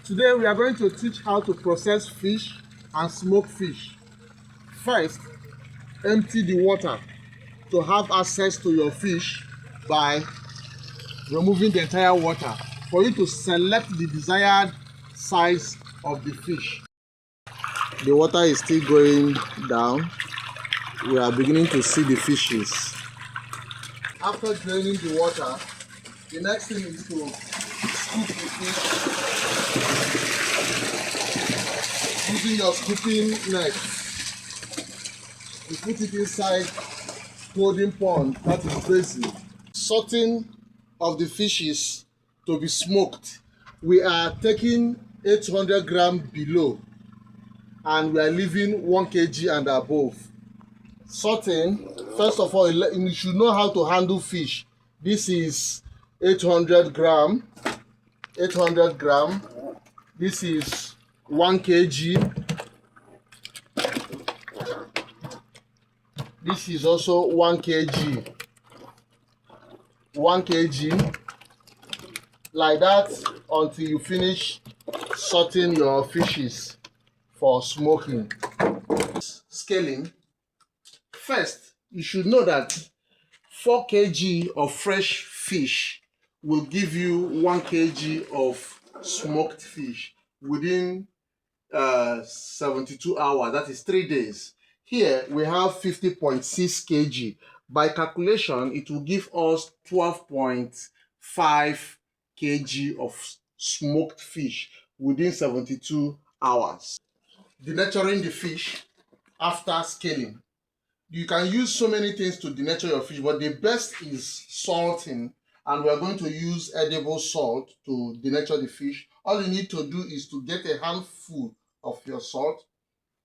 Today we are going to teach how to process fish and smoke fish. First, empty the water to have access to your fish by removing the entire water for you to select the desired size of the fish. The water is still going down. We are beginning to see the fishes. After draining the water, the next thing is to scoop the fish using your scooping net. You put it inside holding pond, that is basin. Sorting of the fishes to be smoked. We are taking 800 grams below and we are leaving 1 kg and above. Sorting, first of all, you should know how to handle fish. This is 800 gram. This is 1 kg. This is also 1 kg. 1 kg. Like that until you finish sorting your fishes for smoking. Scaling. First, you should know that 4 kg of fresh fish will give you 1 kg of smoked fish within 72 hours, that is 3 days. Here we have 50.6 kg. By calculation, it will give us 12.5 kg of smoked fish within 72 hours. Denaturing the fish after scaling. You can use so many things to denature your fish, but the best is salting, and we are going to use edible salt to denature the fish. All you need to do is to get a handful of your salt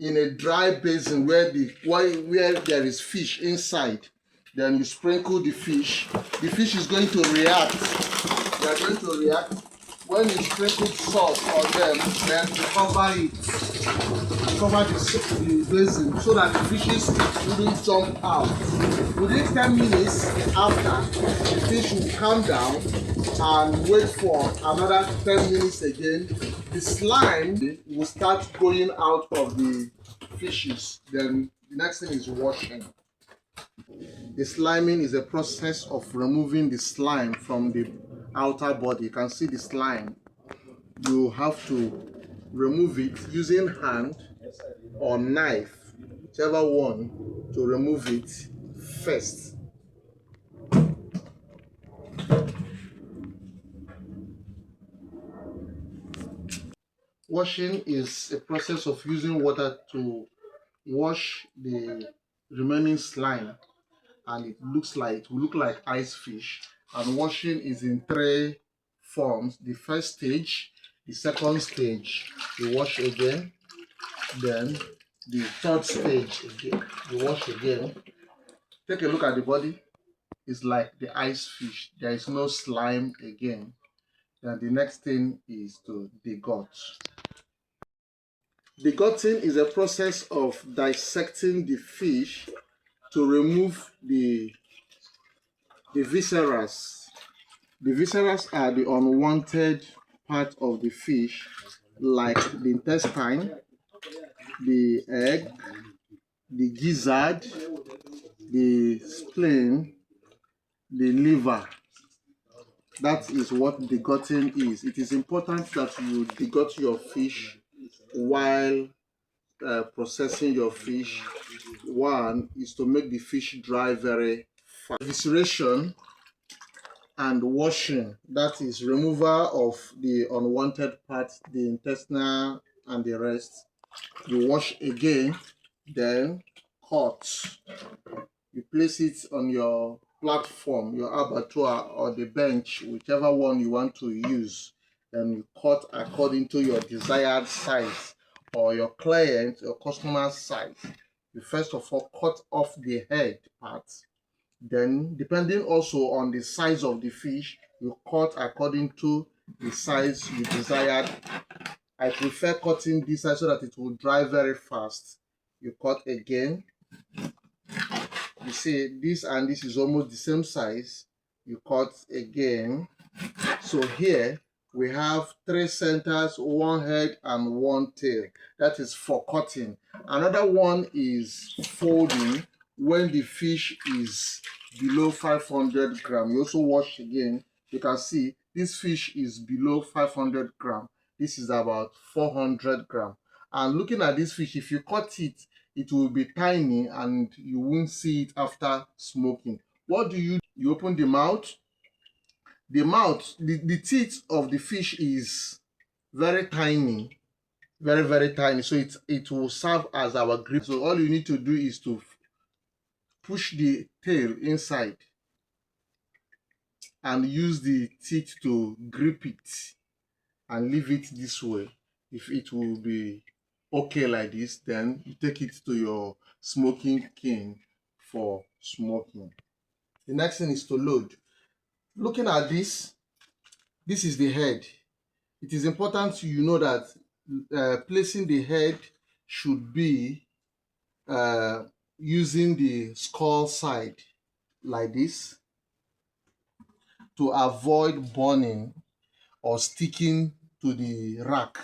in a dry basin where there is fish inside. Then you sprinkle the fish. The fish is going to react. They are going to react. When you sprinkle salt on them, then you cover it. Cover the basin so that the fishes wouldn't jump out. Within 10 minutes after, the fish will calm down and wait for another 10 minutes again. The slime will start going out of the fishes. Then the next thing is washing. The sliming is a process of removing the slime from the outer body. You can see the slime. You have to remove it using hand or knife, whichever one, to remove it first. Washing is a process of using water to wash the remaining slime, and it will look like ice fish. And washing is in 3 forms. The first stage, the second stage, you wash again, then the third stage again, you wash again. Take a look at the body. It's like the ice fish. There is no slime again. Then the next thing is to degut. Degutting is a process of dissecting the fish to remove the viscera. The viscera are the unwanted part of the fish, like the intestine, the egg, the gizzard, the spleen, the liver. That is what degutting is. It is important that you degut your fish while processing your fish. One is to make the fish dry very fast. Evisceration and washing, that is removal of the unwanted parts, the intestinal and the rest. You wash again, then cut. You place it on your platform, your abattoir or the bench, whichever one you want to use. Then you cut according to your desired size or your client or customer's size. You first of all cut off the head part. Then, depending also on the size of the fish, you cut according to the size you desired. I prefer cutting this size so that it will dry very fast. You cut again. You see this and this is almost the same size. You cut again. So here we have 3 centers, 1 head, and 1 tail. That is for cutting. Another one is folding when the fish is below 500 grams. You also wash again. You can see this fish is below 500 grams. This is about 400 grams. And looking at this fish, if you cut it, it will be tiny and you won't see it after smoking. What do? You open the mouth. The teeth of the fish is very tiny, very tiny, so it will serve as our grip. So all you need to do is to push the tail inside and use the teeth to grip it and leave it this way. If it will be okay like this, then you take it to your smoking kiln for smoking. The next thing is to load. Looking at this is the head. It is important you know that placing the head should be using the skull side like this to avoid burning or sticking to the rack.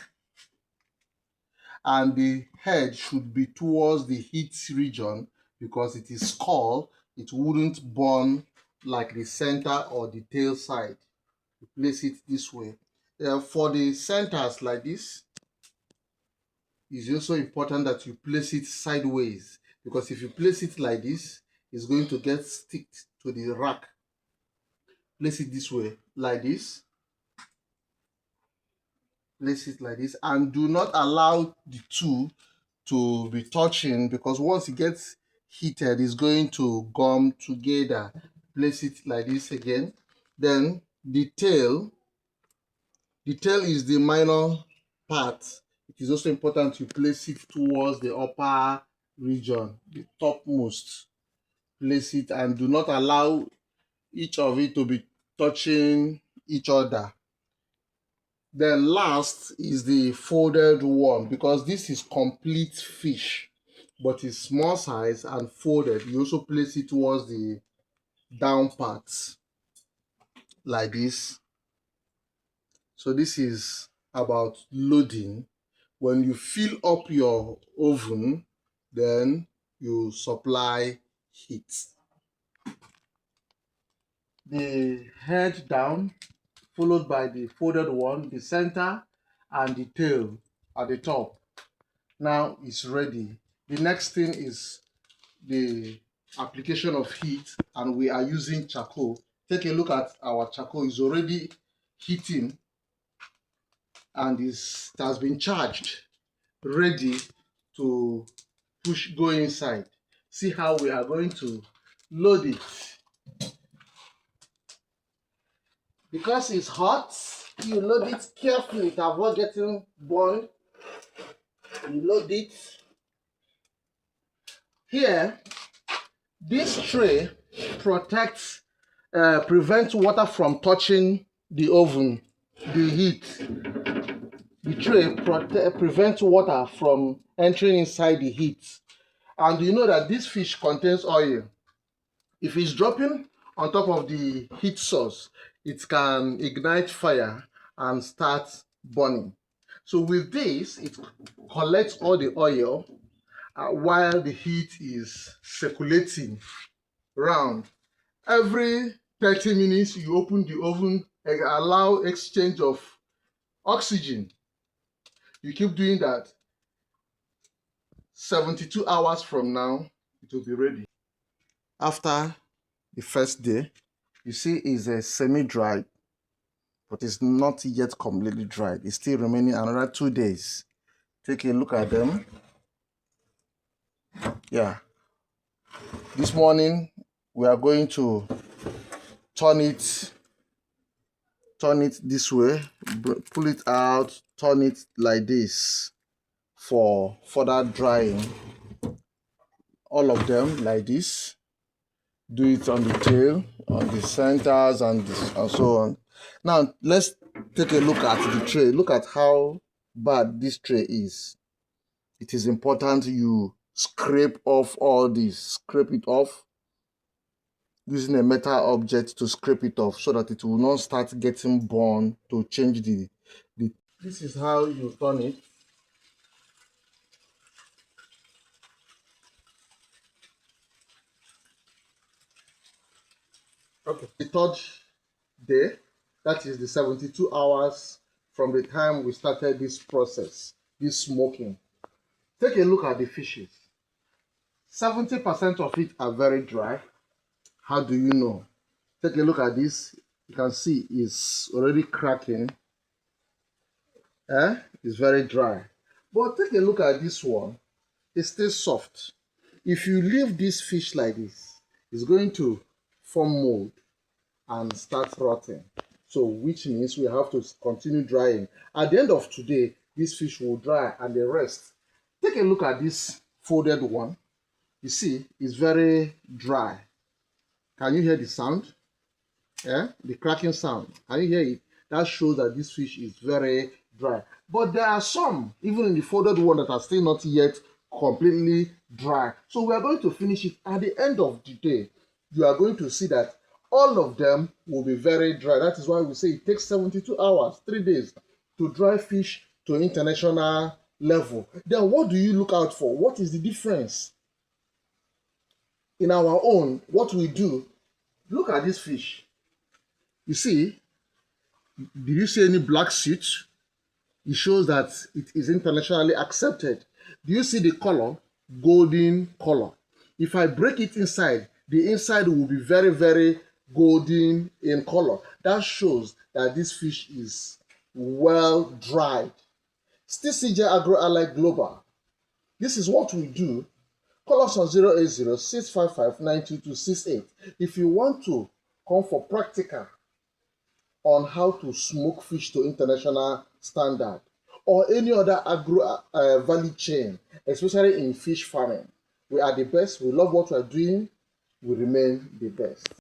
And the head should be towards the heat region because it is skull. It wouldn't burn like the center or the tail side. You place it this way. For the centers like this, it's also important that you place it sideways, because if you place it like this, it's going to get stick to the rack. Place it this way, like this. Place it like this, and do not allow the two to be touching, because once it gets heated, it's going to gum together. Place it like this again. Then the tail is the minor part. It is also important to place it towards the upper region, the topmost. Place it and do not allow each of it to be touching each other. Then last is the folded one, because this is complete fish, but it's small size and folded. You also place it towards the down parts like this. So this is about loading. When you fill up your oven, then you supply heat. The head down, followed by the folded one, the center, and the tail at the top. Now it's ready. The next thing is the application of heat, and we are using charcoal. Take a look at our charcoal. It's already heating and it has been charged, ready to go inside. See how we are going to load it. Because it's hot, you load it carefully to avoid getting burned. You load it. Here, this tray prevents water from touching the oven, the heat. The tray prevents water from entering inside the heat. And you know that this fish contains oil. If it's dropping on top of the heat source, it can ignite fire and start burning. So with this, it collects all the oil while the heat is circulating round. Every 30 minutes, you open the oven and allow exchange of oxygen. You keep doing that. 72 hours from now, it will be ready. After the first day, you see it's a semi-dry, but it's not yet completely dry. It's still remaining another 2 days. Take a look at them. Yeah. This morning, we are going to turn it this way, pull it out, turn it like this for further drying. All of them like this. Do it on the tail, on the centers, and so on. Now let's take a look at the tray. Look at how bad this tray is. It is important you scrape off all this. Scrape it off. using a metal object to scrape it off so that it will not start getting burned to change the. This is how you turn it. Okay. The third day, that is the 72 hours from the time we started this process, this smoking. Take a look at the fishes. 70% of it are very dry. How do you know? Take a look at this. You can see it's already cracking. It's very dry. But take a look at this one. It's still soft. If you leave this fish like this, it's going to form mold and start rotting. So which means we have to continue drying. At the end of today, this fish will dry and the rest. Take a look at this folded one. You see, it's very dry. Can you hear the sound? The cracking sound. Can you hear it? That shows that this fish is very dry. But there are some, even in the folded one, that are still not yet completely dry. So we are going to finish it. At the end of the day, you are going to see that all of them will be very dry. That is why we say it takes 72 hours, 3 days, to dry fish to international level. Then what do you look out for? What is the difference? In our own, what we do, look at this fish. You see, did you see any black sheets? It shows that it is internationally accepted. Do you see the color? Golden color. If I break it inside, the inside will be very, very golden in color. That shows that this fish is well dried. Still CJ Agro Ally Global. This is what we do. Call us on 080-655-92268 if you want to come for practical on how to smoke fish to international standard or any other agro value chain, especially in fish farming. We are the best. We love what we are doing. We remain the best.